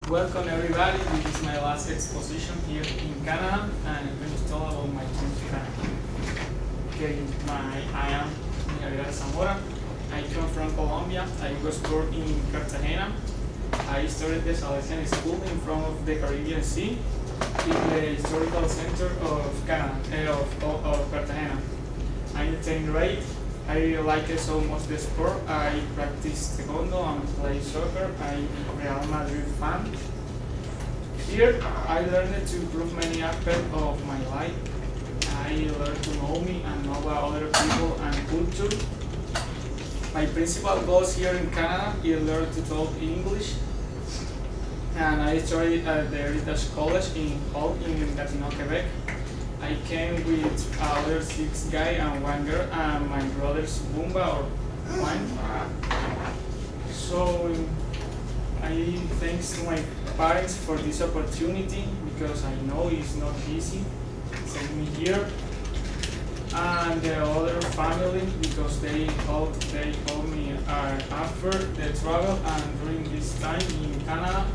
Welcome everybody, this is my last exposition here in Canada and I'm going to talk about my trip to Canada. Okay, I am Javier Alzamora. I come from Colombia. I was born in Cartagena. I started the Salesian School in front of the Caribbean Sea in the historical center of Canada, of Cartagena. I'm in 10th grade. I really like it so much the sport. I practice taekwondo and play soccer. I'm a Real Madrid fan. Here, I learned to improve many aspects of my life. I learned to know me and know about other people and culture. My principal goals here in Canada is learn to talk English. And I studied at the Heritage College in Hull in Gatineau, Quebec. I came with other 6 guys and 1 girl and my brother's Bumba or one. So I thanks to my parents for this opportunity because I know it's not easy to send me here. And the other family because they helped me after the travel and during this time in Canada.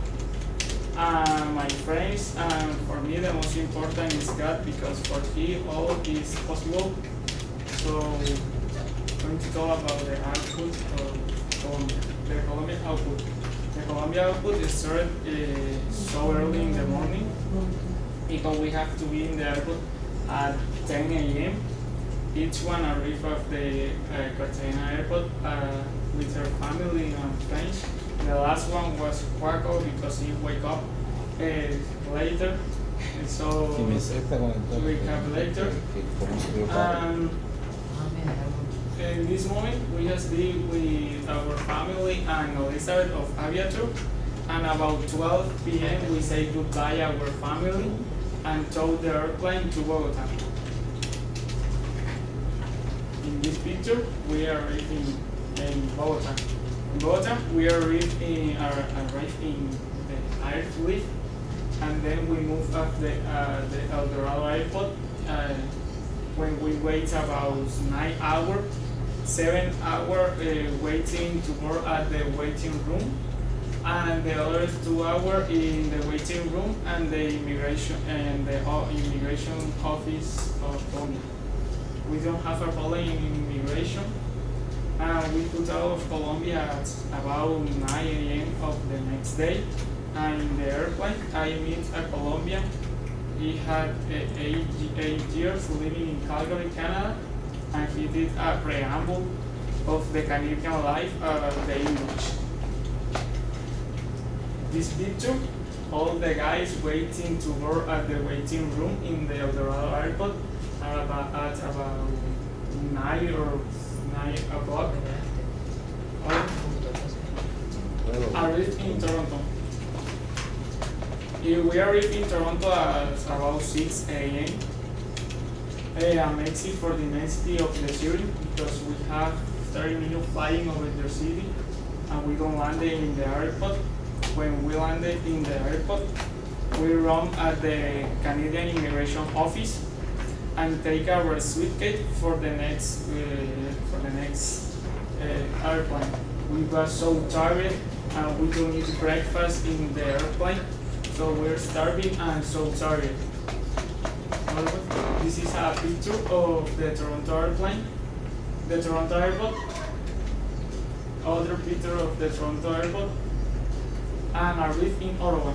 My friends, and for me the most important is God because for He all is possible. So I'm going to talk about the output of Colombia, the Colombian output. The Colombia output is started so early in the morning because we have to be in the airport at 10 a.m. Each one arrived at the Cartagena airport with her family and friends. The last one was Juaco because he wake up later, so we have later. In this moment, we just be with our family and Elizabeth of Aviator, and about 12 p.m. we say goodbye to our family and tow the airplane to Bogota. In this picture, we are in Bogota. In Bogota, we arrived in the airfield, and then we moved up the El Dorado airport. When we wait about 9 hours, 7 hours waiting to board at the waiting room, and the other 2 hours in the waiting room and the immigration office of Colombia. We don't have a problem in immigration. We put out of Colombia at about 9 a.m. of the next day. And in the airplane, I meet a Colombian. He had 8 years living in Calgary, Canada, and he did a preamble of the Canadian life, the English. This picture, all the guys waiting to board at the waiting room in the El Dorado airport at about 9 or 9 o'clock. Arrived in Toronto. We arrived in Toronto at about 6 a.m. Amazing for the immensity of the city because we have 30 minutes flying over the city and we don't land in the airport. When we landed in the airport, we run at the Canadian Immigration Office and take our suitcase for the next airplane. We were so tired and we don't eat breakfast in the airplane, so we're starving and so tired. This is a picture of the Toronto airplane, the Toronto airport. Other picture of the Toronto airport, and arrived in Ottawa.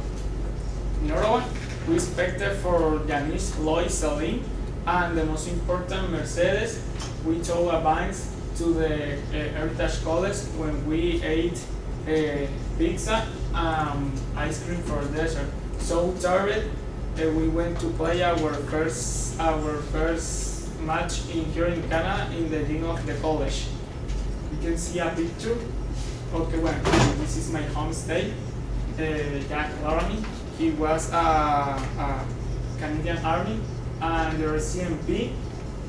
In Ottawa, we expected for Janice, Lois, Celine, and the most important Mercedes. We took a bus to the Heritage College when we ate pizza and ice cream for dessert. So tired, we went to play our first match here in Canada in the gym of the college. You can see a picture. Okay, well, this is my homestay. Jack Laramie. He was a Canadian Army and the RCMP,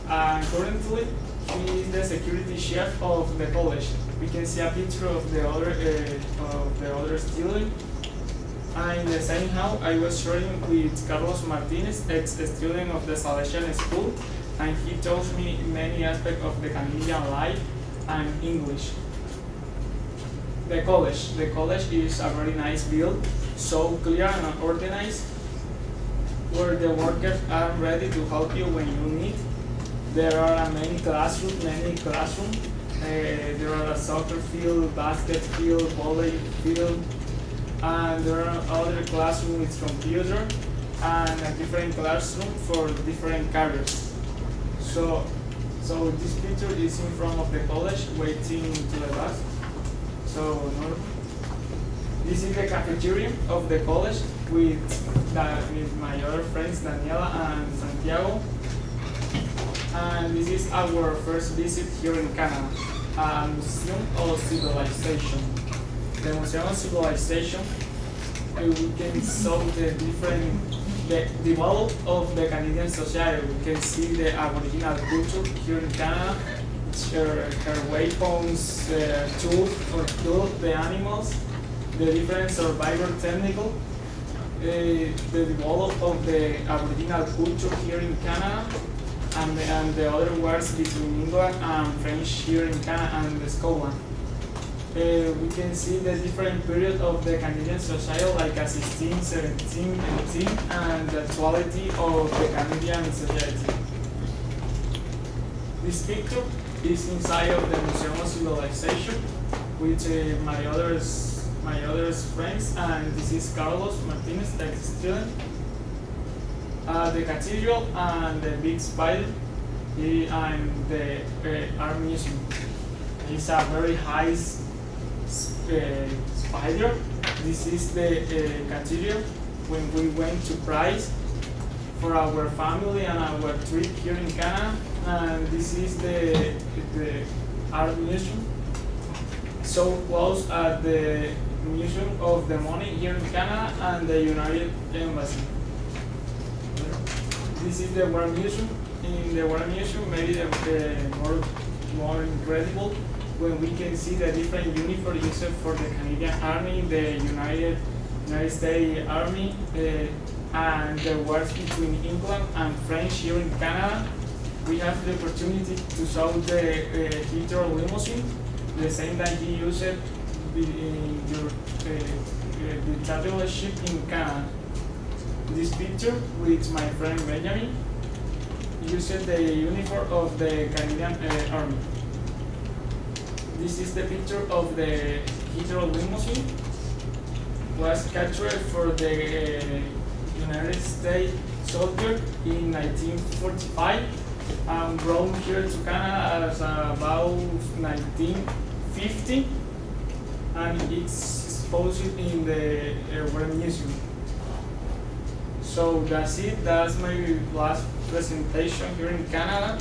and currently he is the security chef of the college. We can see a picture of the other student. And in the same house, I was sharing with Carlos Martinez, ex-student of the Salesian School, and he taught me many aspects of the Canadian life and English. The college. The college is a very nice build, so clear and organized, where the workers are ready to help you when you need. There are many classrooms. There are a soccer field, basket field, volley field, and there are other classrooms with computer and a different classroom for different careers. So this picture is in front of the college, waiting to the bus. So this is the cafeteria of the college with my other friends Daniela and Santiago. And this is our first visit here in Canada, a Museum of Civilization. The Museum of Civilization, we can see the development of the Canadian society. We can see the Aboriginal culture here in Canada, her weapons, tools for kill the animals, the different survivor technical, the development of the Aboriginal culture here in Canada, and the other wars between England and French here in Canada and Scotland. We can see the different period of the Canadian society, like a 16, 17, 18, and the actuality of the Canadian society. This picture is inside of the Museum of Civilization with my other friends, and this is Carlos Martinez, ex-student. The cathedral and the big spider and the art museum. It's a very high spider. This is the cathedral when we went to Paris for our family and our trip here in Canada. And this is the art museum, so close at the Museum of the Money here in Canada and the United Embassy. This is the War Museum. In the War Museum, maybe the more incredible, when we can see the different uniforms used for the Canadian Army, the United States Army, and the wars between England and French here in Canada. We have the opportunity to show the Hitler limousine, the same that he used in the travel ship in Canada. This picture with my friend Benjamin used the uniform of the Canadian Army. This is the picture of the Hitler limousine. Was captured for the United States soldier in 1945 and brought here to Canada as about 1950, and it's exposed in the War Museum. So that's it. That's my last presentation here in Canada.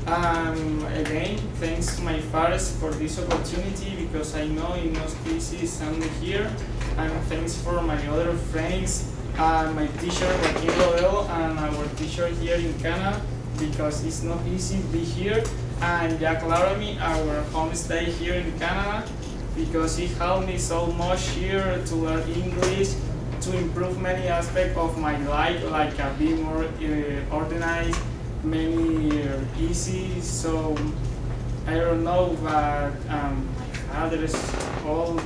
Again, thanks to my fathers for this opportunity, because I know in most cases I'm here. And thanks for my other friends, my teacher Joaquin Rodeo, and our teacher here in Canada, because it's not easy to be here. And Jack Laramie, our homestay here in Canada, because he helped me so much here to learn English, to improve many aspects of my life, like being more organized, many easy. So I don't know, but my father is old,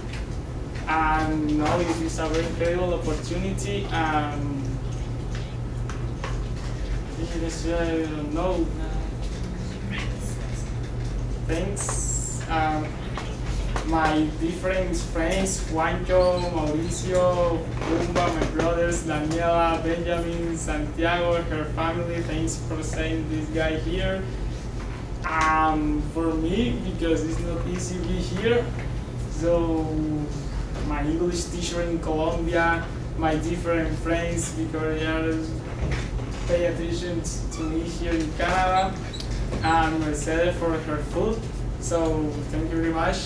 and now it is a very incredible opportunity. I don't know. Thanks. My different friends, Juancho, Mauricio, Bumba, my brothers, Daniela, Benjamin, Santiago, her family, thanks for saying this guy here. For me, because it's not easy to be here, so my English teacher in Colombia, my different friends, because they are pay attention to me here in Canada, and Mercedes for her food. So thank you very much.